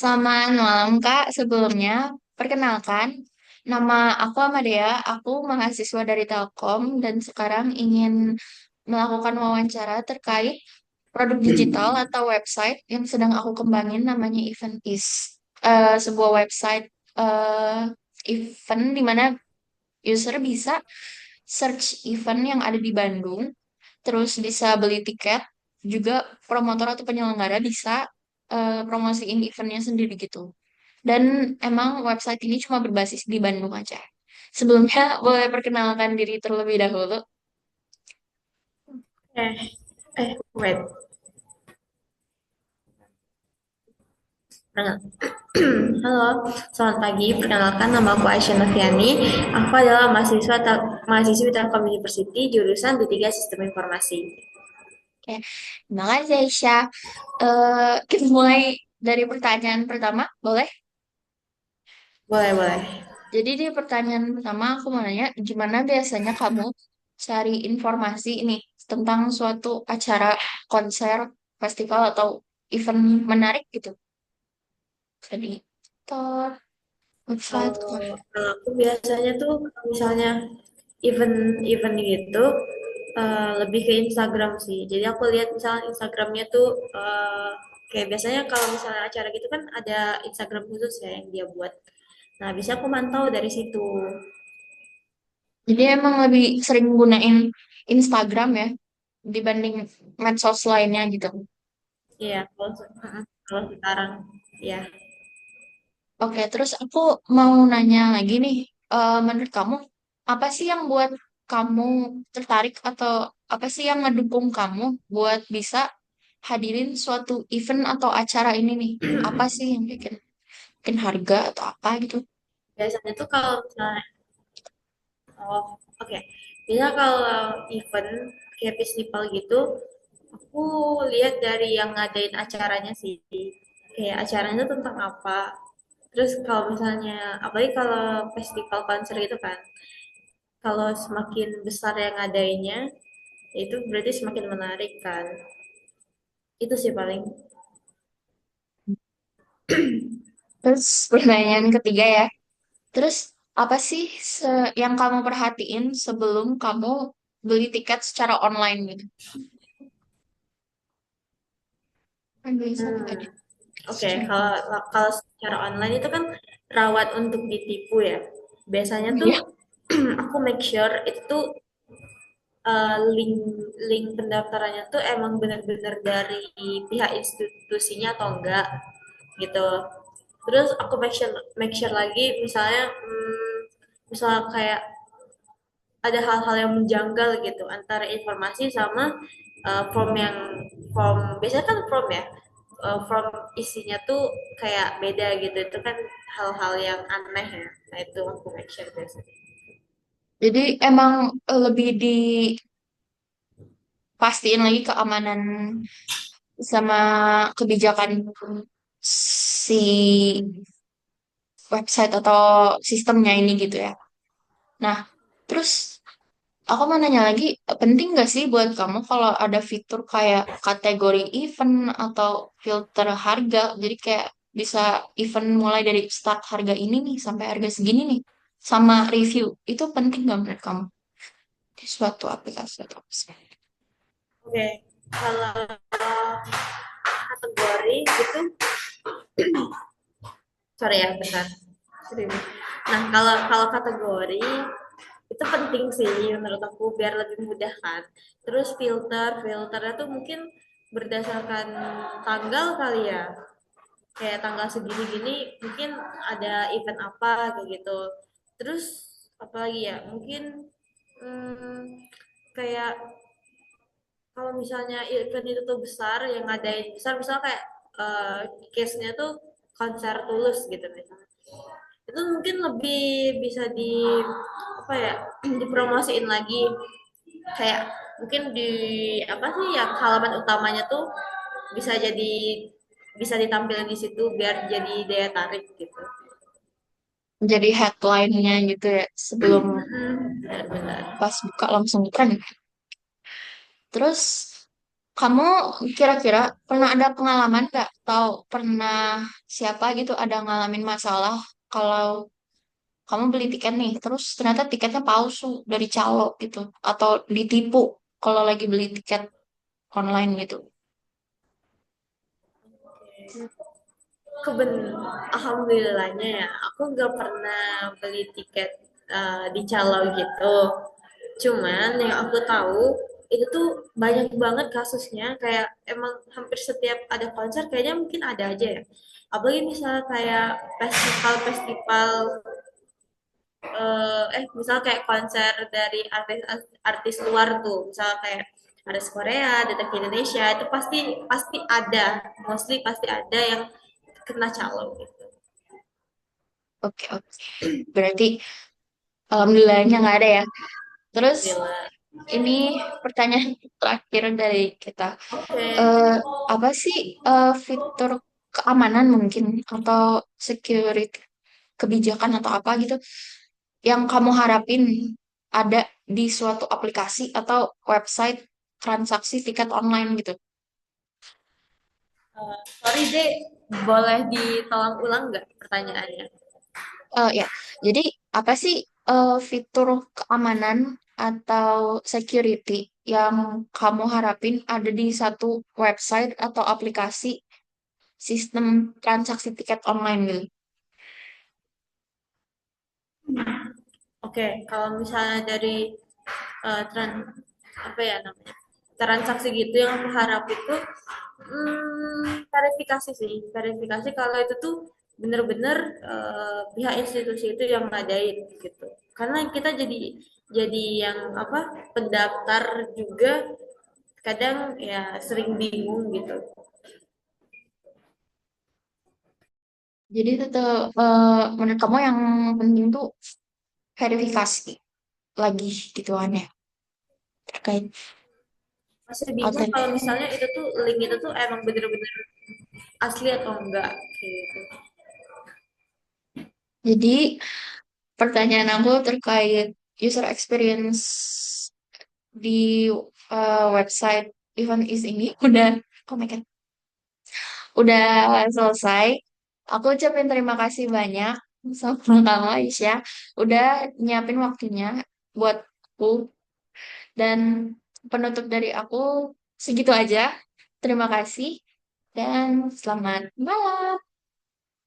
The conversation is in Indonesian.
Selamat malam Kak. Sebelumnya, perkenalkan, nama aku Amadea. Aku mahasiswa dari Telkom dan sekarang ingin melakukan wawancara terkait produk digital atau website yang sedang aku kembangin namanya Eventis. Sebuah website eh, event di mana user bisa search event yang ada di Bandung, terus bisa beli tiket, juga promotor atau penyelenggara bisa promosiin eventnya sendiri gitu. Dan emang website ini cuma berbasis di Bandung aja. Sebelumnya boleh perkenalkan diri terlebih dahulu. Eh, wait. Halo, selamat pagi. Perkenalkan, nama aku Aisyah Noviani. Aku adalah mahasiswi Telkom University, jurusan D3 Sistem Informasi. Oke, terima kasih Aisyah. Kita mulai dari pertanyaan pertama, boleh? Boleh, boleh. Jadi di pertanyaan pertama aku mau nanya, gimana biasanya kamu cari informasi ini tentang suatu acara, konser, festival, atau event menarik gitu? Jadi, Tor, website, Kalau aku biasanya tuh, kalau misalnya event-event gitu, lebih ke Instagram sih. Jadi aku lihat misalnya Instagramnya tuh, kayak biasanya kalau misalnya acara gitu kan ada Instagram khusus ya yang dia buat. Nah, bisa aku mantau dari situ. jadi emang lebih sering gunain Instagram ya dibanding medsos lainnya gitu. Iya, kalau sekarang, ya. Oke, terus aku mau nanya lagi nih, menurut kamu apa sih yang buat kamu tertarik atau apa sih yang ngedukung kamu buat bisa hadirin suatu event atau acara ini nih? Apa sih yang bikin, bikin harga atau apa gitu? Biasanya tuh kalau misalnya, oh, oke. Biasanya kalau event kayak festival gitu, aku lihat dari yang ngadain acaranya sih. Kayak acaranya tuh tentang apa. Terus kalau misalnya, apalagi kalau festival konser gitu kan, kalau semakin besar yang ngadainnya, itu berarti semakin menarik kan. Itu sih paling. Terus pertanyaan ketiga ya, terus apa sih yang kamu perhatiin sebelum kamu beli tiket secara online gitu? Kan bisa Hmm, bukan ya? oke. Secara Kalau kalau secara online itu kan rawan untuk ditipu ya. Biasanya tuh Iya. aku make sure itu tuh link link pendaftarannya tuh emang benar-benar dari pihak institusinya atau enggak gitu. Terus aku make sure lagi misalnya misal kayak ada hal-hal yang menjanggal gitu antara informasi sama form biasanya kan form ya, form isinya tuh kayak beda gitu, itu kan hal-hal yang aneh ya. Nah itu aku make sure biasanya. Jadi emang lebih dipastiin lagi keamanan sama kebijakan si website atau sistemnya ini gitu ya. Nah, terus aku mau nanya lagi, penting nggak sih buat kamu kalau ada fitur kayak kategori event atau filter harga? Jadi kayak bisa event mulai dari start harga ini nih sampai harga segini nih, sama review. Itu penting nggak menurut kamu di suatu aplikasi atau website? Oke, kalau kategori gitu, sorry ya bentar. Nah, kalau kalau kategori itu penting sih menurut aku biar lebih mudah kan. Terus filternya tuh mungkin berdasarkan tanggal kali ya. Kayak tanggal segini-gini mungkin ada event apa kayak gitu. Terus apalagi ya? Mungkin kayak kalau misalnya event itu tuh besar, yang ngadain besar, misalnya kayak eh, case-nya tuh konser Tulus gitu misalnya. Itu mungkin lebih bisa di apa ya, dipromosiin lagi, kayak mungkin di apa sih ya, halaman utamanya tuh bisa jadi bisa ditampilkan di situ biar jadi daya tarik gitu. Jadi headline-nya gitu ya sebelum Benar-benar. pas buka langsung tren. Terus Kamu kira-kira pernah ada pengalaman nggak? Atau pernah siapa gitu ada ngalamin masalah kalau kamu beli tiket nih, terus ternyata tiketnya palsu dari calo gitu, atau ditipu kalau lagi beli tiket online gitu. Keben Alhamdulillahnya ya, aku nggak pernah beli tiket di calo gitu. Cuman yang aku tahu itu tuh banyak banget kasusnya, kayak emang hampir setiap ada konser kayaknya mungkin ada aja ya. Apalagi misalnya kayak festival-festival misal kayak konser dari artis luar tuh, misal kayak artis Korea datang ke Indonesia, itu pasti pasti ada, mostly pasti ada yang kena calo gitu. Oke, oke. Berarti alhamdulillahnya nggak ada ya. Terus Alhamdulillah. ini pertanyaan terakhir dari kita. Oke. Eh, apa sih fitur keamanan mungkin atau security kebijakan atau apa gitu yang kamu harapin ada di suatu aplikasi atau website transaksi tiket online gitu? Sorry deh, boleh ditolong ulang nggak pertanyaannya? Ya, jadi apa sih fitur keamanan atau security yang kamu harapin ada di satu website atau aplikasi sistem transaksi tiket online gitu? Oke, kalau misalnya dari eh, tran apa ya namanya, transaksi gitu yang aku harap itu verifikasi sih, verifikasi kalau itu tuh bener-bener pihak institusi itu yang ngadain gitu. Karena kita jadi yang apa, pendaftar juga kadang ya sering bingung gitu. Jadi tetap menurut kamu yang penting tuh verifikasi lagi gitu kan ya terkait Masih bingung autentik. kalau misalnya itu tuh link itu tuh emang bener-bener asli atau enggak gitu. Jadi pertanyaan aku terkait user experience di website event is ini udah, oh my God, udah selesai. Aku ucapin terima kasih banyak sama kamu Aisyah udah nyiapin waktunya buat aku, dan penutup dari aku segitu aja. Terima kasih dan selamat malam.